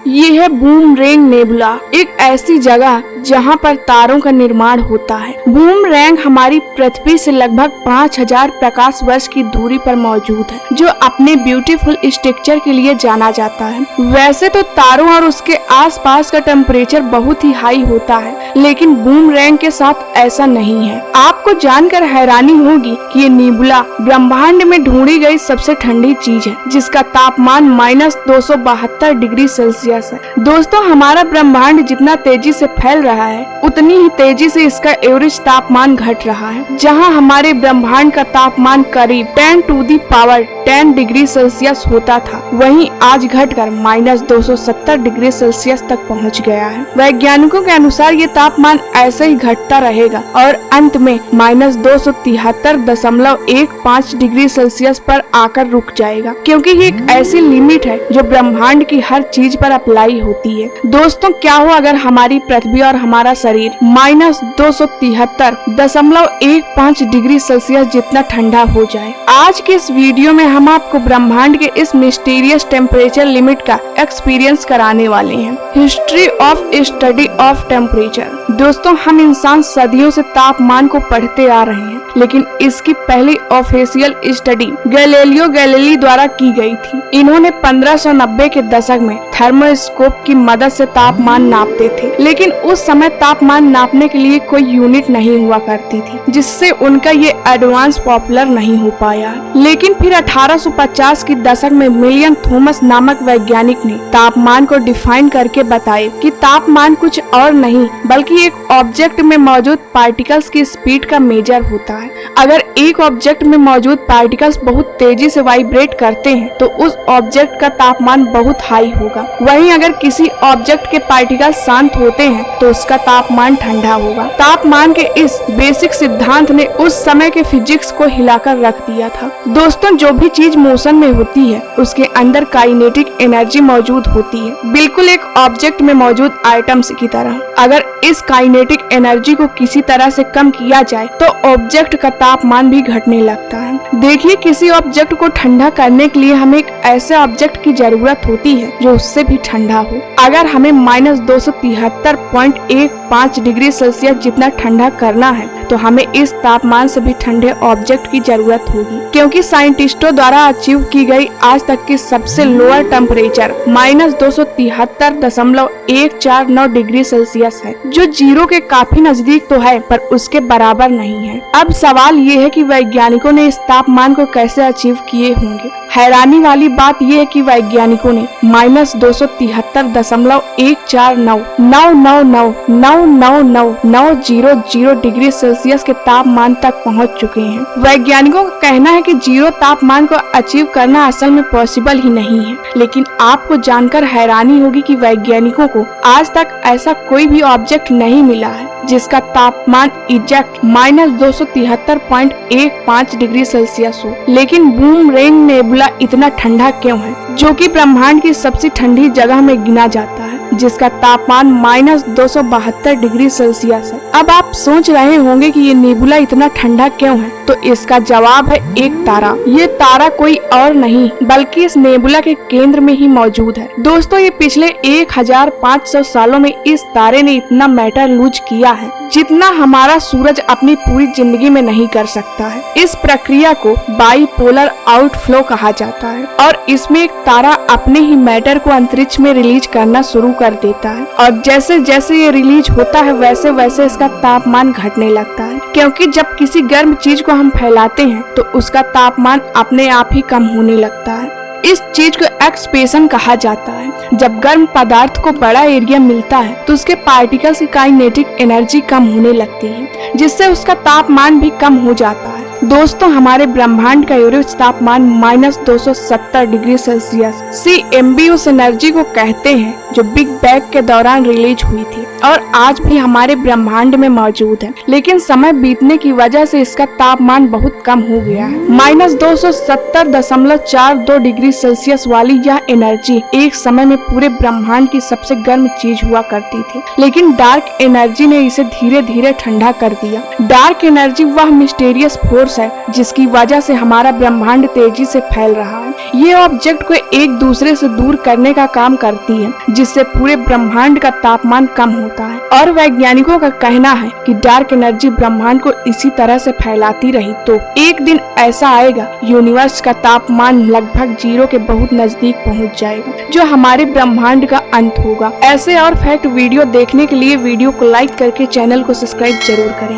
ये है boomerang nebula, एक ऐसी जगह जहाँ पर तारों का निर्माण होता है। बूमरैंग हमारी पृथ्वी से लगभग 5000 प्रकाश वर्ष की दूरी पर मौजूद है, जो अपने ब्यूटीफुल स्ट्रक्चर के लिए जाना जाता है। वैसे तो तारों और उसके आसपास का टेम्परेचर बहुत ही हाई होता है, लेकिन बूमरैंग के साथ ऐसा नहीं है। आपको जानकर हैरानी होगी कि ये नेबुला ब्रह्मांड में ढूंढी गई सबसे ठंडी चीज है, जिसका तापमान -272 डिग्री सेल्सियस है। दोस्तों, हमारा ब्रह्मांड जितना तेजी से फैल रहा है, उतनी ही तेजी से इसका एवरेज तापमान घट रहा है। जहां हमारे ब्रह्मांड का तापमान करीब 10⁻10 डिग्री सेल्सियस होता था, वहीं आज घटकर -270 डिग्री सेल्सियस तक पहुंच गया है। वैज्ञानिकों के अनुसार ये तापमान ऐसे ही घटता रहेगा और अंत में -273.15 डिग्री सेल्सियस पर आकर रुक जाएगा, क्योंकि ये एक ऐसी लिमिट है जो ब्रह्मांड की हर चीज पर अप्लाई होती है। दोस्तों, क्या हो अगर हमारी पृथ्वी और हमारा शरीर -273.15 डिग्री सेल्सियस जितना ठंडा हो जाए। आज के इस वीडियो में हम आपको ब्रह्मांड के इस मिस्टीरियस टेम्परेचर लिमिट का एक्सपीरियंस कराने वाले हैं। History of study of temperature. दोस्तों, हम इंसान सदियों से तापमान को पढ़ते आ रहे हैं, लेकिन इसकी पहली ऑफिशियल स्टडी गैलीलियो गैलीली द्वारा की गई थी। इन्होंने 1590 के दशक में थर्मोस्कोप की मदद से तापमान नापते थे, लेकिन उस समय तापमान नापने के लिए कोई यूनिट नहीं हुआ करती थी, जिससे उनका ये एडवांस पॉपुलर नहीं हो पाया। लेकिन फिर 1850 की दशक में विलियम थॉमस नामक वैज्ञानिक ने तापमान को डिफाइन करके बताए कि तापमान कुछ और नहीं बल्कि एक ऑब्जेक्ट में मौजूद पार्टिकल्स की स्पीड का मेजर होता है। अगर एक ऑब्जेक्ट में मौजूद पार्टिकल्स बहुत तेजी से वाइब्रेट करते हैं तो उस ऑब्जेक्ट का तापमान बहुत हाई होगा। वहीं अगर किसी ऑब्जेक्ट के पार्टिकल्स शांत होते हैं तो उसका तापमान ठंडा होगा। तापमान के इस बेसिक सिद्धांत ने उस समय के फिजिक्स को हिलाकर रख दिया था। दोस्तों, जो भी चीज मोशन में होती है उसके अंदर काइनेटिक एनर्जी मौजूद होती है, बिल्कुल एक ऑब्जेक्ट में मौजूद आइटम्स की तरह। अगर इस काइनेटिक एनर्जी को किसी तरह से कम किया जाए तो ऑब्जेक्ट का तापमान भी घटने लगता है। देखिए, किसी ऑब्जेक्ट को ठंडा करने के लिए हमें एक ऐसे ऑब्जेक्ट की जरूरत होती है जो उससे भी ठंडा हो। अगर हमें -273.15 डिग्री सेल्सियस जितना ठंडा करना है तो हमें इस तापमान से भी ठंडे ऑब्जेक्ट की जरूरत होगी, क्योंकि साइंटिस्टों द्वारा अचीव की गई आज तक की सबसे लोअर टेम्परेचर -273.149 डिग्री सेल्सियस है, जो जीरो के काफी नजदीक तो है पर उसके बराबर नहीं है। अब सवाल ये है कि वैज्ञानिकों ने इस तापमान को कैसे अचीव किए होंगे। हैरानी वाली बात यह है कि वैज्ञानिकों ने -273.14999999900 डिग्री सेल्सियस के तापमान तक पहुंच चुके हैं। वैज्ञानिकों का कहना है कि जीरो तापमान को अचीव करना असल में पॉसिबल ही नहीं है, लेकिन आपको जानकर हैरानी होगी कि वैज्ञानिकों को आज तक ऐसा कोई भी ऑब्जेक्ट नहीं मिला है जिसका तापमान एग्जैक्ट -273.15 डिग्री सेल्सियस हो। लेकिन बूमरैंग नेबुला इतना ठंडा क्यों है, जो कि ब्रह्मांड की सबसे ठंडी जगह में गिना जाता है, जिसका तापमान -272 डिग्री सेल्सियस है। अब आप सोच रहे होंगे कि ये नेबुला इतना ठंडा क्यों है, तो इसका जवाब है एक तारा। ये तारा कोई और नहीं बल्कि इस नेबुला के केंद्र में ही मौजूद है। दोस्तों, ये पिछले 1500 सालों में इस तारे ने इतना मैटर लूज किया है जितना हमारा सूरज अपनी पूरी जिंदगी में नहीं कर सकता है। इस प्रक्रिया को बाइपोलर आउटफ्लो कहा जाता है और इसमें एक तारा अपने ही मैटर को अंतरिक्ष में रिलीज करना शुरू कर देता है, और जैसे जैसे ये रिलीज होता है वैसे वैसे इसका तापमान घटने लगता है, क्योंकि जब किसी गर्म चीज को हम फैलाते हैं तो उसका तापमान अपने आप ही कम होने लगता है। इस चीज को एक्सपेंशन कहा जाता है। जब गर्म पदार्थ को बड़ा एरिया मिलता है तो उसके पार्टिकल्स की काइनेटिक एनर्जी कम होने लगती है, जिससे उसका तापमान भी कम हो जाता है। दोस्तों, हमारे ब्रह्मांड का एवरेज तापमान -270 डिग्री सेल्सियस CMB उस एनर्जी को कहते हैं जो बिग बैंग के दौरान रिलीज हुई थी और आज भी हमारे ब्रह्मांड में मौजूद है। लेकिन समय बीतने की वजह से इसका तापमान बहुत कम हो गया है। -270.42 डिग्री सेल्सियस वाली यह एनर्जी एक समय में पूरे ब्रह्मांड की सबसे गर्म चीज हुआ करती थी, लेकिन डार्क एनर्जी ने इसे धीरे धीरे ठंडा कर दिया। डार्क एनर्जी वह मिस्टीरियस फोर्स फोर्स है जिसकी वजह से हमारा ब्रह्मांड तेजी से फैल रहा है। ये ऑब्जेक्ट को एक दूसरे से दूर करने का काम करती है, जिससे पूरे ब्रह्मांड का तापमान कम होता है। और वैज्ञानिकों का कहना है कि डार्क एनर्जी ब्रह्मांड को इसी तरह से फैलाती रही तो एक दिन ऐसा आएगा यूनिवर्स का तापमान लगभग 0 के बहुत नजदीक पहुंच जाएगा, जो हमारे ब्रह्मांड का अंत होगा। ऐसे और फैक्ट वीडियो देखने के लिए वीडियो को लाइक करके चैनल को सब्सक्राइब जरूर करें।